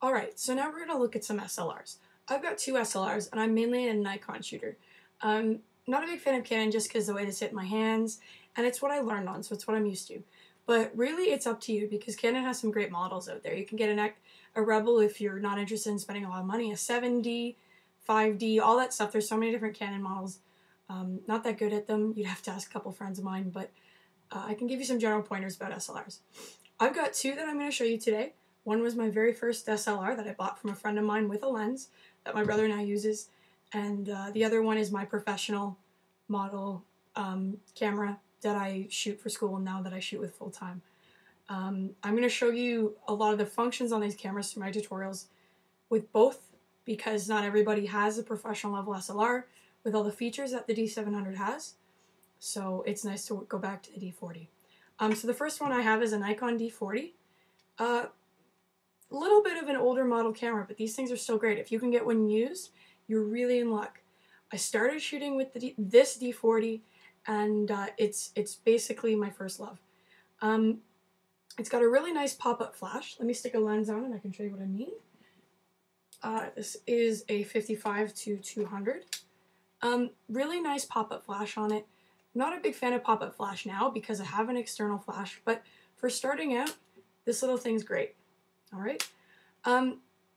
Alright, so now we're going to look at some SLRs. I've got two SLRs, and I'm mainly a Nikon shooter. Not a big fan of Canon just because the way they sit in my hands, and it's what I learned on, so it's what I'm used to. But really, it's up to you, because Canon has some great models out there. You can get a Rebel if you're not interested in spending a lot of money, a 7D, 5D, all that stuff. There's so many different Canon models. Not that good at them. You'd have to ask a couple friends of mine, but I can give you some general pointers about SLRs. I've got two that I'm going to show you today. One was my very first SLR that I bought from a friend of mine with a lens that my brother now uses, and the other one is my professional model camera that I shoot for school now that I shoot with full time. I'm going to show you a lot of the functions on these cameras through my tutorials with both, because not everybody has a professional level SLR with all the features that the D700 has, so it's nice to go back to the D40. So the first one I have is a Nikon D40. A little bit of an older model camera, but these things are still great. If you can get one used, you're really in luck. I started shooting with this D40, and it's basically my first love. It's got a really nice pop-up flash. Let me stick a lens on and I can show you what I mean. This is a 55-200. Really nice pop-up flash on it. Not a big fan of pop-up flash now because I have an external flash, but for starting out, this little thing's great. Alright,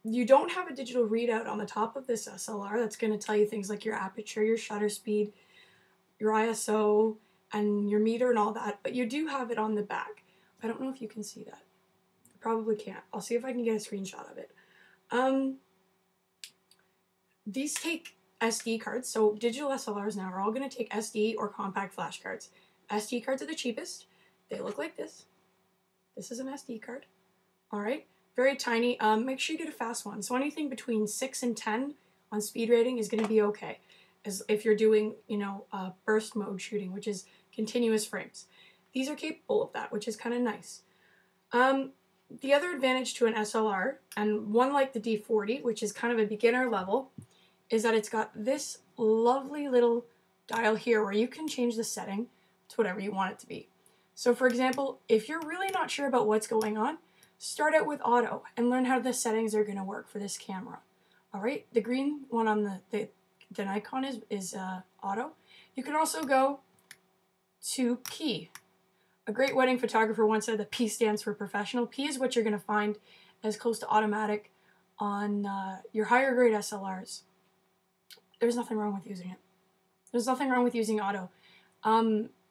you don't have a digital readout on the top of this SLR that's going to tell you things like your aperture, your shutter speed, your ISO, and your meter and all that, but you do have it on the back. I don't know if you can see that. I probably can't. I'll see if I can get a screenshot of it. These take SD cards, so digital SLRs now are all going to take SD or compact flash cards. SD cards are the cheapest. They look like this. This is an SD card. Alright. Very tiny. Make sure you get a fast one. So anything between 6 and 10 on speed rating is going to be okay. As if you're doing, burst mode shooting, which is continuous frames. These are capable of that, which is kind of nice. The other advantage to an SLR, and one like the D40, which is kind of a beginner level, is that it's got this lovely little dial here where you can change the setting to whatever you want it to be. So for example, if you're really not sure about what's going on, start out with auto and learn how the settings are going to work for this camera. Alright, the green one on the Nikon is auto. You can also go to P. A great wedding photographer once said that P stands for professional. P is what you're going to find as close to automatic on your higher grade SLRs. There's nothing wrong with using it. There's nothing wrong with using auto.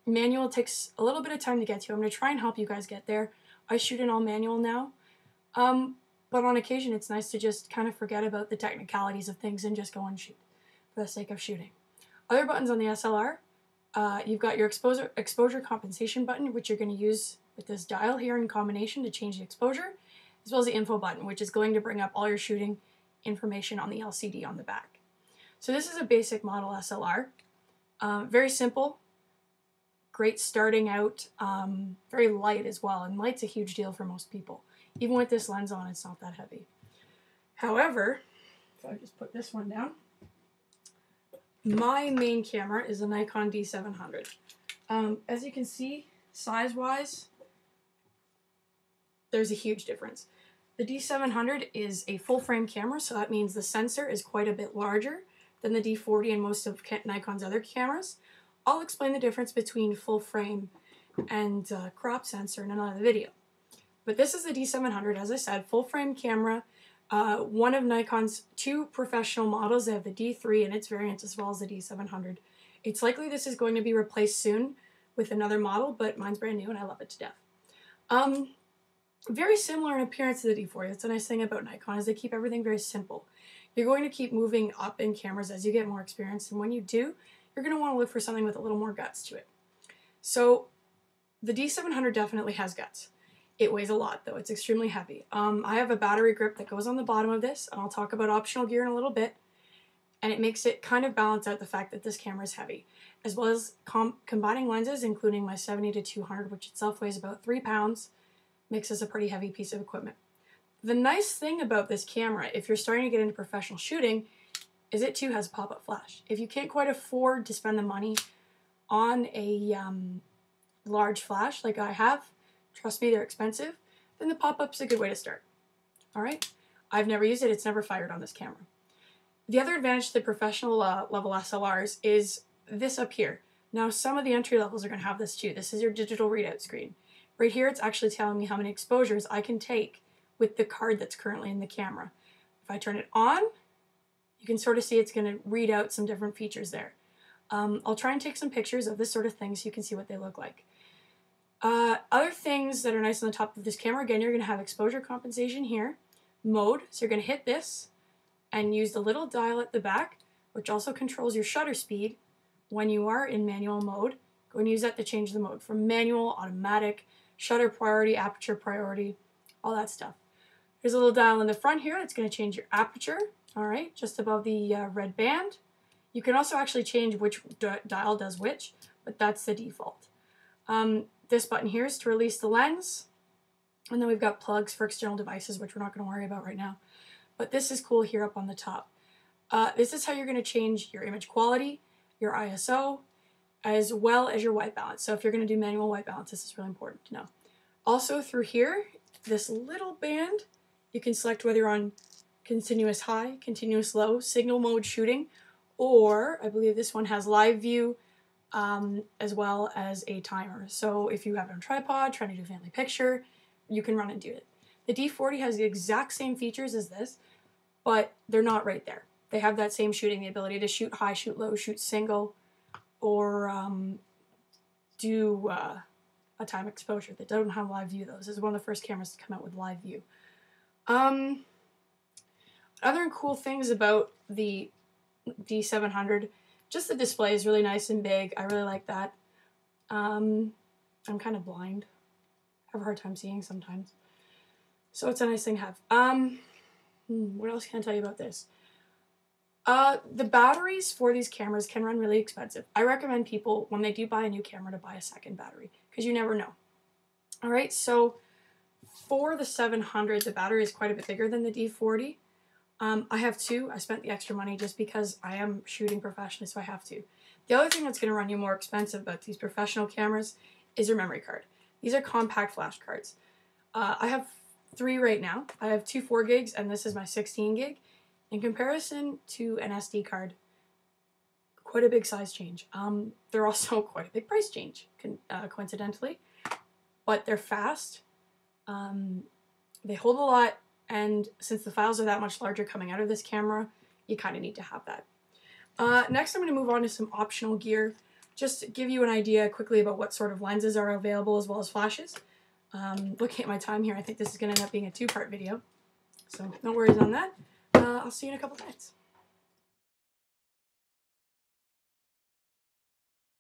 Manual takes a little bit of time to get to. I'm going to try and help you guys get there. I shoot in all manual now, but on occasion it's nice to just kind of forget about the technicalities of things and just go and shoot for the sake of shooting. Other buttons on the SLR, you've got your exposure compensation button, which you're going to use with this dial here in combination to change the exposure, as well as the info button, which is going to bring up all your shooting information on the LCD on the back. So this is a basic model SLR, very simple. Great starting out, very light as well, and light's a huge deal for most people. Even with this lens on, it's not that heavy. However, if I just put this one down, my main camera is a Nikon D700. As you can see, size-wise, there's a huge difference. The D700 is a full-frame camera, so that means the sensor is quite a bit larger than the D40 and most of Nikon's other cameras. I'll explain the difference between full frame and crop sensor in another video. But this is the D700, as I said, full frame camera, one of Nikon's two professional models. They have the D3 and its variants as well as the D700. It's likely this is going to be replaced soon with another model, but mine's brand new and I love it to death. Very similar in appearance to the D40. That's the nice thing about Nikon, is they keep everything very simple. You're going to keep moving up in cameras as you get more experience, and when you do, you're going to want to look for something with a little more guts to it. So the D700 definitely has guts. It weighs a lot though, it's extremely heavy. I have a battery grip that goes on the bottom of this, and I'll talk about optional gear in a little bit, and it makes it kind of balance out the fact that this camera is heavy, as well as combining lenses, including my 70-200, which itself weighs about 3 pounds, makes this a pretty heavy piece of equipment. The nice thing about this camera, if you're starting to get into professional shooting, is it too has a pop-up flash. If you can't quite afford to spend the money on a large flash like I have, trust me, they're expensive, then the pop-up's a good way to start. Alright? I've never used it. It's never fired on this camera. The other advantage to the professional level SLRs is this up here. Now, some of the entry levels are going to have this too. This is your digital readout screen. Right here, it's actually telling me how many exposures I can take with the card that's currently in the camera. If I turn it on, you can sort of see it's going to read out some different features there. I'll try and take some pictures of this sort of thing so you can see what they look like. Other things that are nice on the top of this camera, again, you're going to have exposure compensation here, mode, so you're going to hit this and use the little dial at the back, which also controls your shutter speed when you are in manual mode. Go and use that to change the mode from manual, automatic, shutter priority, aperture priority, all that stuff. There's a little dial in the front here that's going to change your aperture, all right, just above the red band. You can also actually change which dial does which, but that's the default. This button here is to release the lens, and then we've got plugs for external devices, which we're not going to worry about right now. But this is cool here up on the top. This is how you're going to change your image quality, your ISO, as well as your white balance. So if you're going to do manual white balance, this is really important to know. Also through here, this little band, you can select whether you're on continuous high, continuous low, signal mode shooting, or I believe this one has live view, as well as a timer. So if you have it on tripod, trying to do a family picture, you can run and do it. The D40 has the exact same features as this, but they're not right there. They have that same shooting, the ability to shoot high, shoot low, shoot single, or do a time exposure. They don't have live view though. This is one of the first cameras to come out with live view. Other cool things about the D700, just the display is really nice and big. I really like that. I'm kind of blind. I have a hard time seeing sometimes. So it's a nice thing to have. What else can I tell you about this? The batteries for these cameras can run really expensive. I recommend people, when they do buy a new camera, to buy a second battery, because you never know. All right, so for the 700, the battery is quite a bit bigger than the D40. I have two. I spent the extra money just because I am shooting professionally, so I have to. The other thing that's going to run you more expensive about these professional cameras is your memory card. These are compact flash cards. I have 3 right now. I have 2 4 gigs, and this is my 16 gig. In comparison to an SD card, quite a big size change. They're also quite a big price change, coincidentally, but they're fast. They hold a lot, and since the files are that much larger coming out of this camera, you kind of need to have that. Next, I'm going to move on to some optional gear, just to give you an idea quickly about what sort of lenses are available as well as flashes. Looking at my time here, I think this is going to end up being a 2-part video, so no worries on that. I'll see you in a couple nights.